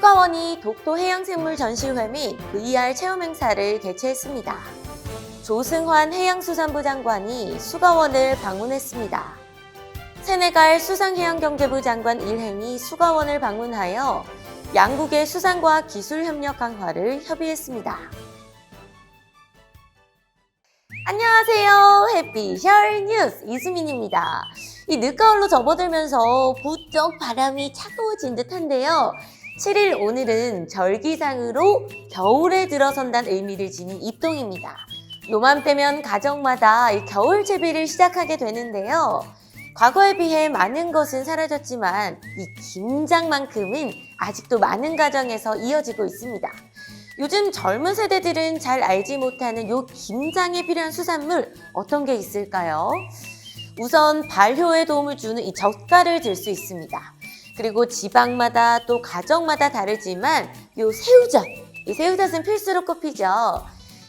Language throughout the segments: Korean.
수가원이 독도 해양생물 전시회 및 VR 체험 행사를 개최했습니다. 조승환 해양수산부 장관이 수가원을 방문했습니다. 세네갈 수상해양경제부 장관 일행이 수가원을 방문하여 양국의 수산과학 기술 협력 강화를 협의했습니다. 안녕하세요. 해피셜 뉴스 이수민입니다. 이 늦가을로 접어들면서 부쩍 바람이 차가워진 듯한데요. 7일 오늘은 절기상으로 겨울에 들어선다는 의미를 지닌 입동입니다. 요맘때면 가정마다 이 겨울 채비를 시작하게 되는데요. 과거에 비해 많은 것은 사라졌지만 이 김장만큼은 아직도 많은 가정에서 이어지고 있습니다. 요즘 젊은 세대들은 잘 알지 못하는 요 김장에 필요한 수산물 어떤 게 있을까요? 우선 발효에 도움을 주는 이 젓갈을 들 수 있습니다. 그리고 지방마다 또 가정마다 다르지만 요 새우젓, 이 새우젓은 필수로 꼽히죠.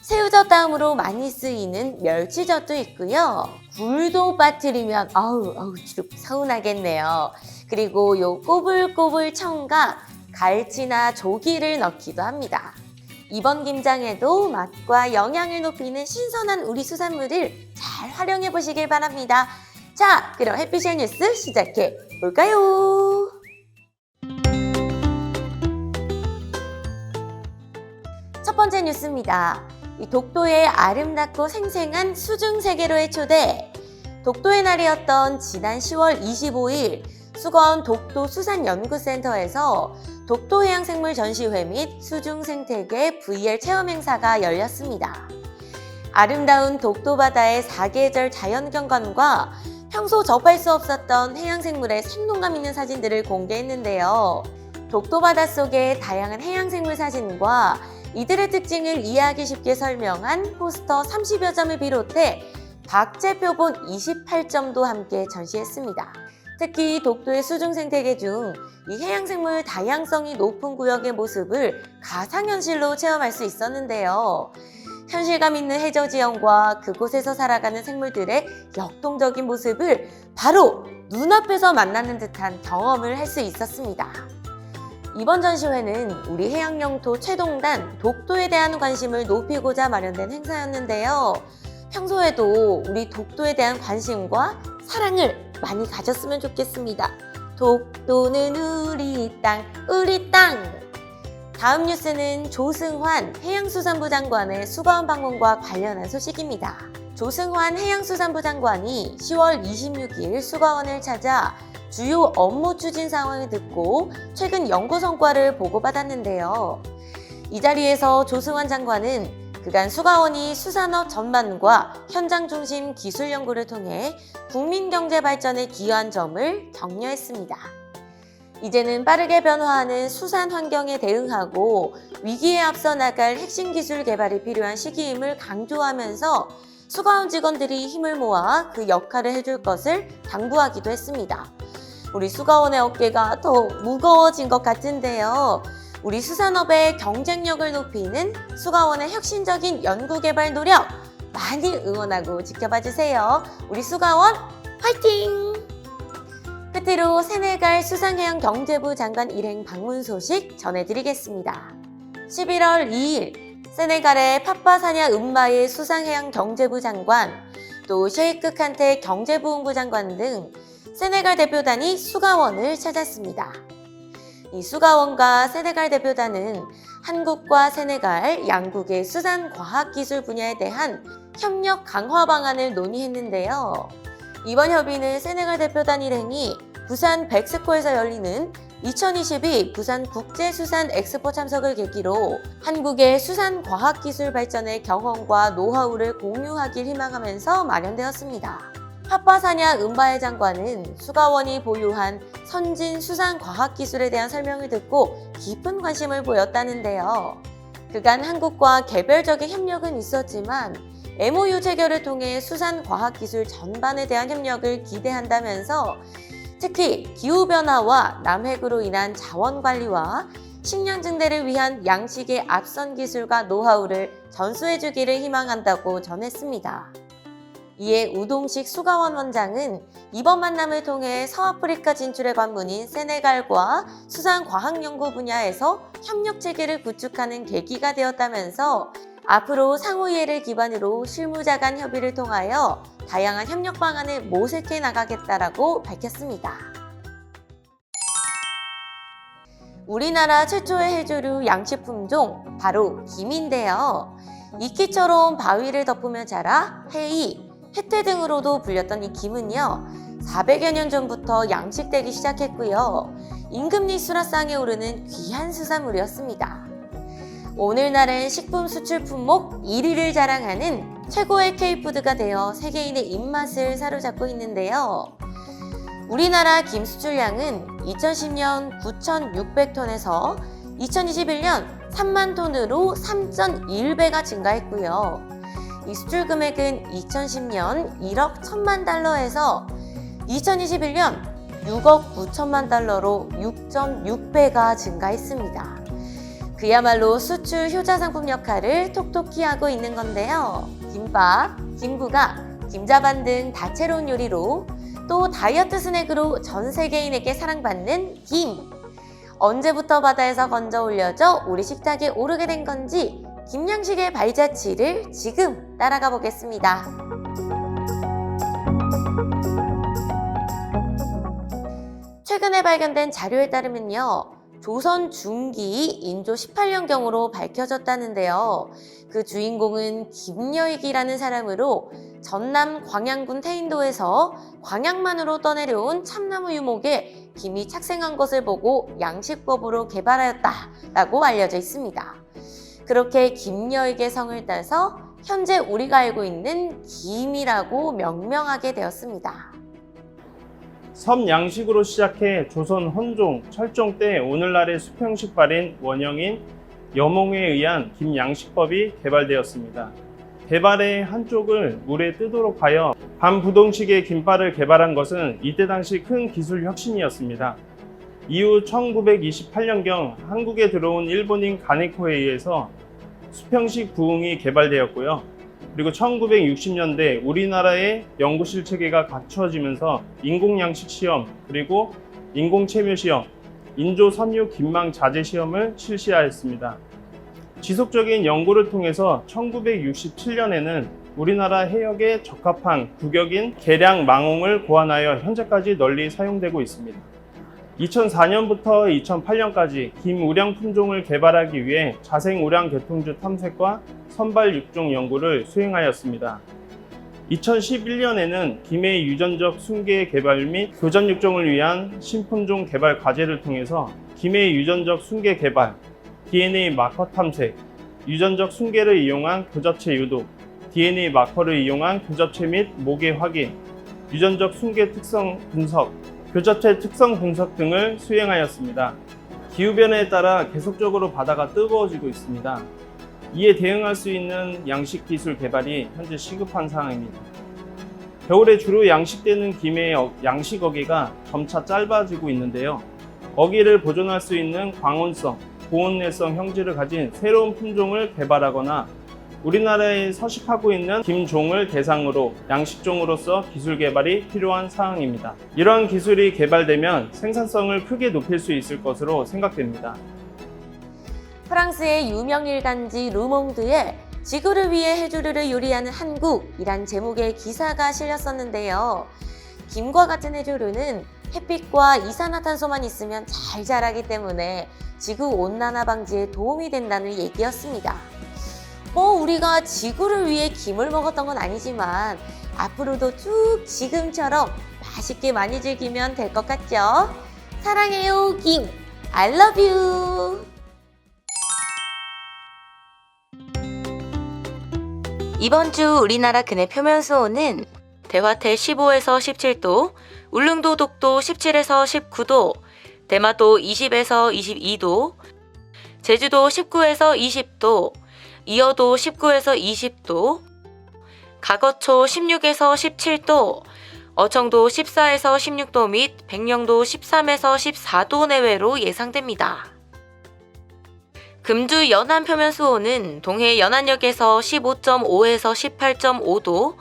새우젓 다음으로 많이 쓰이는 멸치젓도 있고요. 굴도 빠뜨리면 아우 서운하겠네요. 그리고 요 꼬불꼬불 청과 갈치나 조기를 넣기도 합니다. 이번 김장에도 맛과 영양을 높이는 신선한 우리 수산물을 잘 활용해 보시길 바랍니다. 자, 그럼 해피셜 뉴스 시작해 볼까요? 첫 번째 뉴스입니다. 이 독도의 아름답고 생생한 수중세계로의 초대. 독도의 날이었던 지난 10월 25일 수거원 독도수산연구센터에서 독도해양생물 전시회 및 수중생태계 VR 체험 행사가 열렸습니다. 아름다운 독도바다의 사계절 자연경관과 평소 접할 수 없었던 해양생물의 생동감 있는 사진들을 공개했는데요. 독도바다 속의 다양한 해양생물 사진과 이들의 특징을 이해하기 쉽게 설명한 포스터 30여 점을 비롯해 박제 표본 28점도 함께 전시했습니다. 특히 독도의 수중생태계 중 이 해양생물 다양성이 높은 구역의 모습을 가상현실로 체험할 수 있었는데요. 현실감 있는 해저지형과 그곳에서 살아가는 생물들의 역동적인 모습을 바로 눈앞에서 만나는 듯한 경험을 할 수 있었습니다. 이번 전시회는 우리 해양영토 최동단 독도에 대한 관심을 높이고자 마련된 행사였는데요. 평소에도 우리 독도에 대한 관심과 사랑을 많이 가졌으면 좋겠습니다. 독도는 우리 땅, 우리 땅! 다음 뉴스는 조승환 해양수산부 장관의 수거원 방문과 관련한 소식입니다. 조승환 해양수산부 장관이 10월 26일 수거원을 찾아 주요 업무 추진 상황을 듣고 최근 연구 성과를 보고받았는데요. 이 자리에서 조승환 장관은 그간 수거원이 수산업 전반과 현장 중심 기술 연구를 통해 국민 경제 발전에 기여한 점을 격려했습니다. 이제는 빠르게 변화하는 수산 환경에 대응하고 위기에 앞서 나갈 핵심 기술 개발이 필요한 시기임을 강조하면서 수거원 직원들이 힘을 모아 그 역할을 해줄 것을 당부하기도 했습니다. 우리 수거원의 어깨가 더 무거워진 것 같은데요. 우리 수산업의 경쟁력을 높이는 수거원의 혁신적인 연구개발 노력 많이 응원하고 지켜봐 주세요. 우리 수거원 화이팅! 끝으로 세네갈 수상해양경제부 장관 일행 방문 소식 전해드리겠습니다. 11월 2일 세네갈의 파파사냐 음바의 수상해양경제부 장관, 또 셰이크 칸테 경제부흥부 장관 등 세네갈 대표단이 수거원을 찾았습니다. 이 수거원과 세네갈 대표단은 한국과 세네갈 양국의 수산과학기술 분야에 대한 협력 강화 방안을 논의했는데요. 이번 협의는 세네갈 대표단 일행이 부산 백스코에서 열리는 2022 부산 국제수산 엑스포 참석을 계기로 한국의 수산과학기술 발전의 경험과 노하우를 공유하길 희망하면서 마련되었습니다. 파파사냐 음바의 장관은 수거원이 보유한 선진 수산과학기술에 대한 설명을 듣고 깊은 관심을 보였다는데요. 그간 한국과 개별적인 협력은 있었지만 MOU 체결을 통해 수산과학기술 전반에 대한 협력을 기대한다면서 특히 기후변화와 남획으로 인한 자원관리와 식량 증대를 위한 양식의 앞선 기술과 노하우를 전수해주기를 희망한다고 전했습니다. 이에 우동식 수가원 원장은 이번 만남을 통해 서아프리카 진출의 관문인 세네갈과 수산과학연구 분야에서 협력 체계를 구축하는 계기가 되었다면서 앞으로 상호이해를 기반으로 실무자 간 협의를 통하여 다양한 협력 방안을 모색해 나가겠다라고 밝혔습니다. 우리나라 최초의 해조류 양식 품종 바로 김인데요. 이끼처럼 바위를 덮으며 자라 해이, 해태 등으로도 불렸던 이 김은요, 400여 년 전부터 양식되기 시작했고요. 임금님 수라상에 오르는 귀한 수산물이었습니다. 오늘날은 식품 수출 품목 1위를 자랑하는 최고의 K푸드가 되어 세계인의 입맛을 사로잡고 있는데요. 우리나라 김 수출량은 2010년 9,600톤에서 2021년 3만 톤으로 3.1배가 증가했고요. 이 수출 금액은 2010년 1억 1천만 달러에서 2021년 6억 9천만 달러로 6.6배가 증가했습니다. 그야말로 수출 효자 상품 역할을 톡톡히 하고 있는 건데요. 김밥, 김부각, 김자반 등 다채로운 요리로 또 다이어트 스낵으로 전 세계인에게 사랑받는 김. 언제부터 바다에서 건져 올려져 우리 식탁에 오르게 된 건지 김양식의 발자취를 지금 따라가 보겠습니다. 최근에 발견된 자료에 따르면요. 조선 중기 인조 18년경으로 밝혀졌다는데요. 그 주인공은 김여익이라는 사람으로 전남 광양군 태인도에서 광양만으로 떠내려온 참나무 유목에 김이 착생한 것을 보고 양식법으로 개발하였다라고 알려져 있습니다. 그렇게 김여익의 성을 따서 현재 우리가 알고 있는 김이라고 명명하게 되었습니다. 섬양식으로 시작해 조선 헌종, 철종 때 오늘날의 수평식발인 원형인 여몽에 의한 김양식법이 개발되었습니다. 대발의 한쪽을 물에 뜨도록 하여 반부동식의 김발을 개발한 것은 이때 당시 큰 기술 혁신이었습니다. 이후 1928년경 한국에 들어온 일본인 가네코에 의해서 수평식 부흥이 개발되었고요. 그리고 1960년대 우리나라의 연구실 체계가 갖추어지면서 인공양식 시험, 그리고 인공체묘 시험, 인조 섬유 김망 자재 시험을 실시하였습니다. 지속적인 연구를 통해서 1967년에는 우리나라 해역에 적합한 구격인 계량 망홍을 고안하여 현재까지 널리 사용되고 있습니다. 2004년부터 2008년까지 김우량 품종을 개발하기 위해 자생우량 계통주 탐색과 선발 육종 연구를 수행하였습니다. 2011년에는 김의 유전적 순계 개발 및 교전 육종을 위한 신품종 개발 과제를 통해서 김의 유전적 순계 개발, DNA 마커 탐색, 유전적 순계를 이용한 교접체 유도, DNA 마커를 이용한 교접체 및 모계 확인, 유전적 순계 특성 분석, 교접체 특성 분석 등을 수행하였습니다. 기후변화에 따라 계속적으로 바다가 뜨거워지고 있습니다. 이에 대응할 수 있는 양식 기술 개발이 현재 시급한 상황입니다. 겨울에 주로 양식되는 김의 양식 어기가 점차 짧아지고 있는데요. 어기를 보존할 수 있는 광원성, 고온내성 형질을 가진 새로운 품종을 개발하거나 우리나라에 서식하고 있는 김종을 대상으로 양식종으로서 기술 개발이 필요한 사항입니다. 이러한 기술이 개발되면 생산성을 크게 높일 수 있을 것으로 생각됩니다. 프랑스의 유명 일간지 르몽드에 지구를 위해 해조류를 요리하는 한국이란 제목의 기사가 실렸었는데요. 김과 같은 해조류는 햇빛과 이산화탄소만 있으면 잘 자라기 때문에 지구온난화 방지에 도움이 된다는 얘기였습니다. 우리가 지구를 위해 김을 먹었던 건 아니지만 앞으로도 쭉 지금처럼 맛있게 많이 즐기면 될 것 같죠? 사랑해요, 김! I love you! 이번 주 우리나라 근해 표면 수온은 대화태 15에서 17도, 울릉도 독도 17에서 19도, 대마도 20에서 22도, 제주도 19에서 20도, 이어도 19에서 20도, 가거초 16에서 17도, 어청도 14에서 16도 및 백령도 13에서 14도 내외로 예상됩니다. 금주 연안 표면 수온은 동해 연안역에서 15.5에서 18.5도,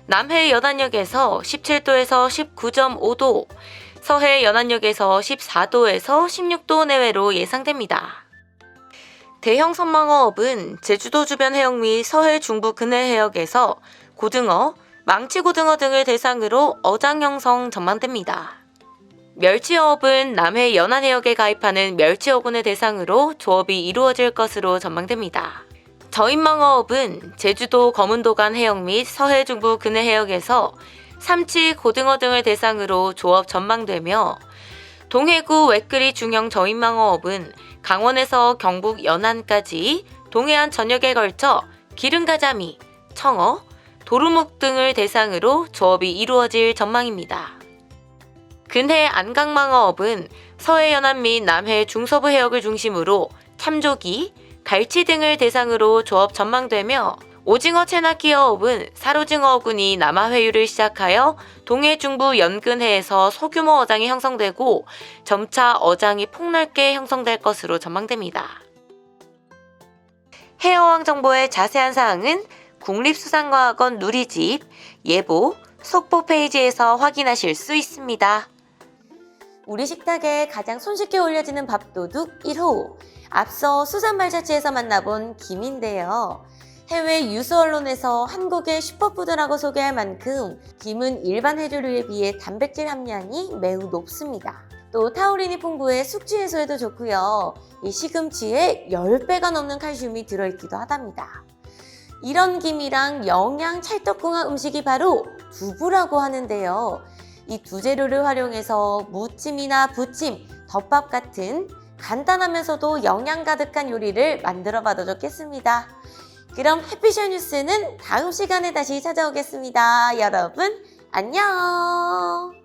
남해 연안역에서 17도에서 19.5도, 서해 연안역에서 14도에서 16도 내외로 예상됩니다. 대형 선망어업은 제주도 주변 해역 및 서해 중부 근해 해역에서 고등어, 망치고등어 등을 대상으로 어장 형성 전망됩니다. 멸치어업은 남해 연안해역에 가입하는 멸치어군을 대상으로 조업이 이루어질 것으로 전망됩니다. 저인망어업은 제주도 검은도간 해역 및 서해 중부 근해 해역에서 삼치, 고등어 등을 대상으로 조업 전망되며 동해구 외끄리 중형 저인망어업은 강원에서 경북 연안까지 동해안 전역에 걸쳐 기름가자미, 청어, 도루묵 등을 대상으로 조업이 이루어질 전망입니다. 근해 안강망어업은 서해 연안 및 남해 중서부 해역을 중심으로 참조기, 갈치 등을 대상으로 조업 전망되며 오징어 채낚기어업은 살오징어어군이 남하회유를 시작하여 동해 중부 연근해에서 소규모 어장이 형성되고 점차 어장이 폭넓게 형성될 것으로 전망됩니다. 해어왕 정보의 자세한 사항은 국립수산과학원 누리집, 예보, 속보 페이지에서 확인하실 수 있습니다. 우리 식탁에 가장 손쉽게 올려지는 밥도둑 1호, 앞서 수산말자취에서 만나본 김인데요. 해외 유수 언론에서 한국의 슈퍼푸드라고 소개할 만큼 김은 일반 해조류에 비해 단백질 함량이 매우 높습니다. 또 타우린이 풍부해 숙취 해소에도 좋고요. 이 시금치에 10배가 넘는 칼슘이 들어있기도 하답니다. 이런 김이랑 영양 찰떡궁합 음식이 바로 두부라고 하는데요. 이 두 재료를 활용해서 무침이나 부침, 덮밥 같은 간단하면서도 영양 가득한 요리를 만들어 봐도 좋겠습니다. 그럼 해피쇼 뉴스는 다음 시간에 다시 찾아오겠습니다. 여러분, 안녕!